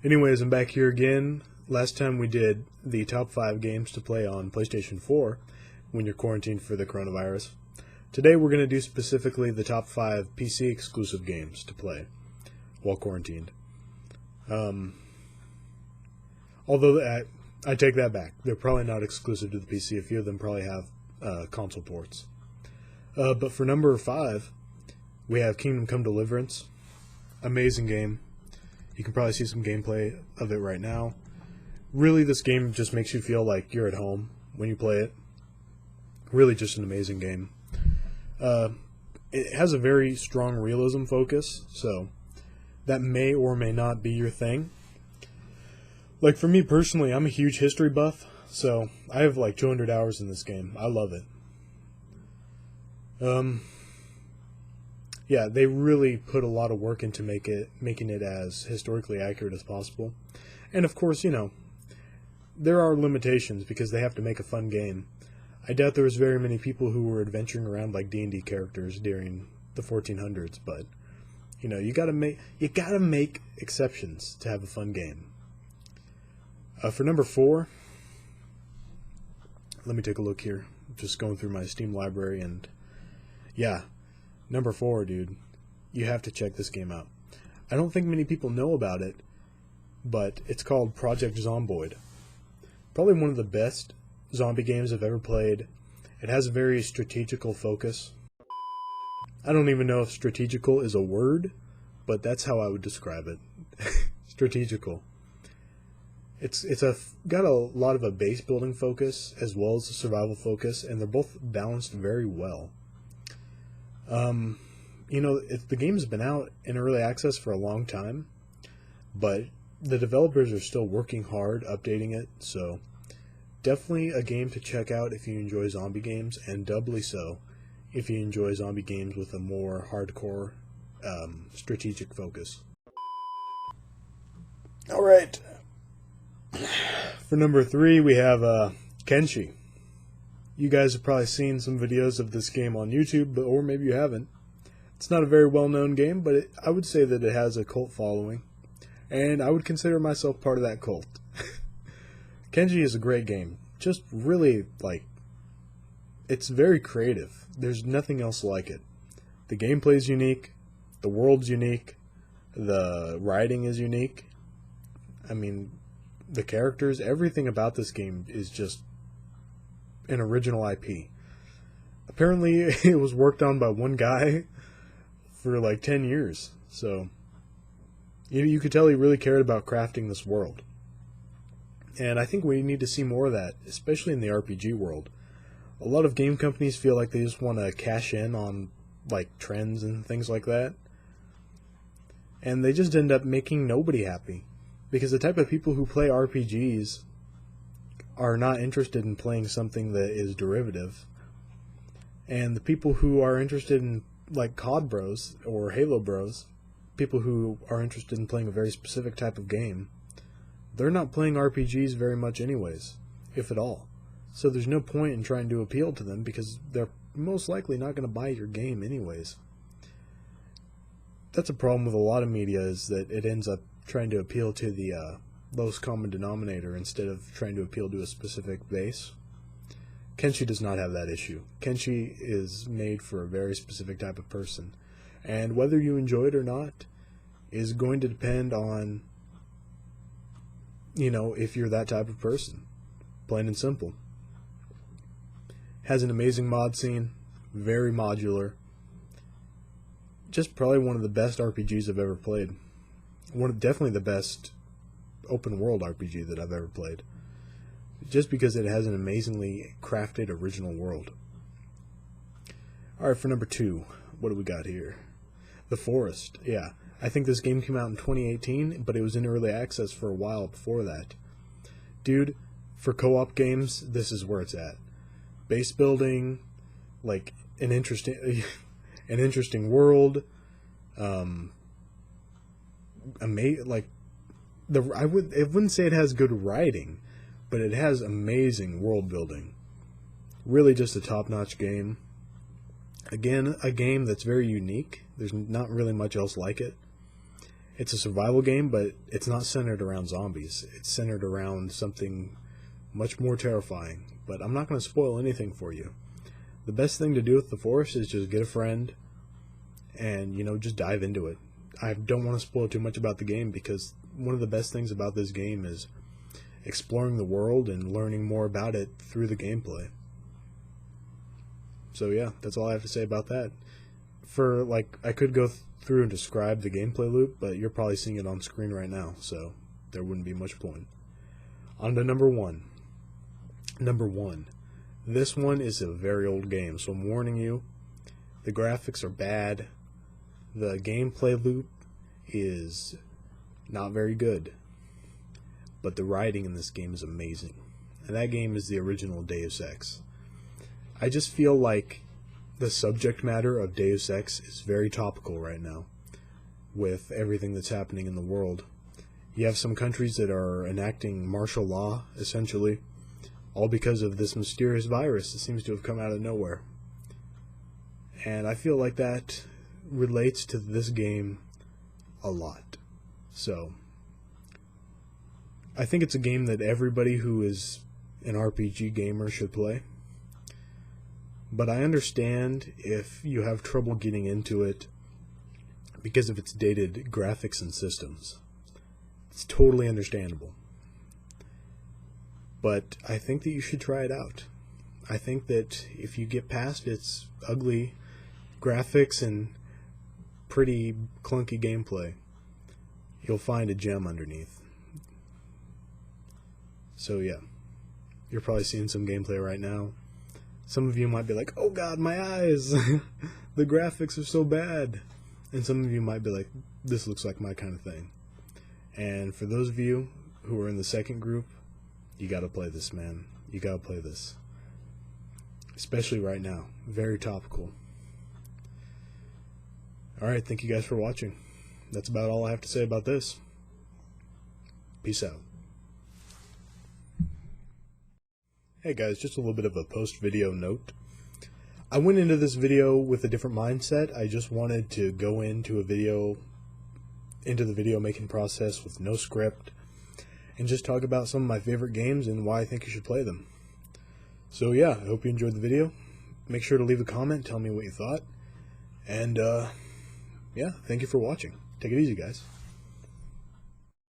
Anyways, I'm back here again. Last time we did the top 5 games to play on PlayStation 4 when you're quarantined for the coronavirus. Today we're going to do specifically the top 5 PC exclusive games to play while quarantined. Although I take that back. They're probably not exclusive to the PC. A few of them probably have console ports. But for number 5, we have Kingdom Come Deliverance. Amazing game. You can probably see some gameplay of it right now. Really, this game just makes you feel like you're at home when you play it. Really just an amazing game. It has a very strong realism focus, so that may or may not be your thing. Like for me personally, I'm a huge history buff, so I have like 200 hours in this game. I love it. Yeah, they really put a lot of work into making it as historically accurate as possible. And of course, you know, there are limitations because they have to make a fun game. I doubt there was very many people who were adventuring around like D&D characters during the 1400s, but you know, you gotta make exceptions to have a fun game. For number 4, let me take a look here. Just going through my Steam library, and yeah, number 4, dude, you have to check this game out. I don't think many people know about it, but it's called Project Zomboid. Probably one of the best zombie games I've ever played. It has a very strategical focus. I don't even know if strategical is a word, but that's how I would describe it. Strategical. It's got a lot of a base building focus as well as a survival focus, and they're both balanced very well. You know, the game's been out in early access for a long time, but the developers are still working hard updating it, so definitely a game to check out if you enjoy zombie games, and doubly so if you enjoy zombie games with a more hardcore strategic focus. Alright, for number 3 we have Kenshi. You guys have probably seen some videos of this game on YouTube, or maybe you haven't. It's not a very well-known game, but I would say that it has a cult following, and I would consider myself part of that cult. Kenshi is a great game. Just really, like, it's very creative. There's nothing else like it. The gameplay is unique, the world's unique, the writing is unique. I mean, the characters, everything about this game is just an original IP. Apparently, it was worked on by one guy for like 10 years. So, you could tell he really cared about crafting this world. And I think we need to see more of that, especially in the RPG world. A lot of game companies feel like they just want to cash in on like trends and things like that. And they just end up making nobody happy. Because the type of people who play RPGs are not interested in playing something that is derivative. And the people who are interested in like COD Bros or Halo Bros, people who are interested in playing a very specific type of game, they're not playing RPGs very much anyways, if at all. So there's no point in trying to appeal to them because they're most likely not going to buy your game anyways. That's a problem with a lot of media, is that it ends up trying to appeal to the lowest common denominator instead of trying to appeal to a specific base. Kenshi does not have that issue. Kenshi is made for a very specific type of person, and whether you enjoy it or not is going to depend on, you know, if you're that type of person. Plain and simple. Has an amazing mod scene, very modular. Just probably one of the best RPGs I've ever played. Definitely the best open world RPG that I've ever played. Just because it has an amazingly crafted original world. Alright, for number 2, what do we got here? The Forest. Yeah, I think this game came out in 2018, but it was in early access for a while before that. Dude, for co-op games, this is where it's at. Base building, like an interesting world. I wouldn't say it has good writing, but it has amazing world building. Really just a top-notch game. Again, a game that's very unique. There's not really much else like it. It's a survival game, but it's not centered around zombies. It's centered around something much more terrifying. But I'm not going to spoil anything for you. The best thing to do with the forest is just get a friend and, just dive into it. I don't want to spoil too much about the game because one of the best things about this game is exploring the world and learning more about it through the gameplay. So yeah, that's all I have to say about that. I could go through and describe the gameplay loop, but you're probably seeing it on screen right now, so there wouldn't be much point. On to number one. Number one. This one is a very old game, so I'm warning you, the graphics are bad, the gameplay loop is not very good, but the writing in this game is amazing, and that game is the original Deus Ex. I just feel like the subject matter of Deus Ex is very topical right now with everything that's happening in the world. You have some countries that are enacting martial law, essentially, all because of this mysterious virus that seems to have come out of nowhere. And I feel like that relates to this game a lot. So, I think it's a game that everybody who is an RPG gamer should play. But I understand if you have trouble getting into it because of its dated graphics and systems. It's totally understandable. But I think that you should try it out. I think that if you get past its ugly graphics and pretty clunky gameplay, you'll find a gem underneath. So yeah, you're probably seeing some gameplay right now. Some of you might be like, oh god, my eyes! The graphics are so bad. And some of you might be like, this looks like my kind of thing. And for those of you who are in the second group, you gotta play this, man. You gotta play this. Especially right now. Very topical. Alright, thank you guys for watching. That's about all I have to say about this. Peace out. Hey guys, just a little bit of a post-video note. I went into this video with a different mindset. I just wanted to go into the video making process with no script and just talk about some of my favorite games and why I think you should play them. So yeah, I hope you enjoyed the video. Make sure to leave a comment, tell me what you thought. And yeah, thank you for watching. Take it easy, guys.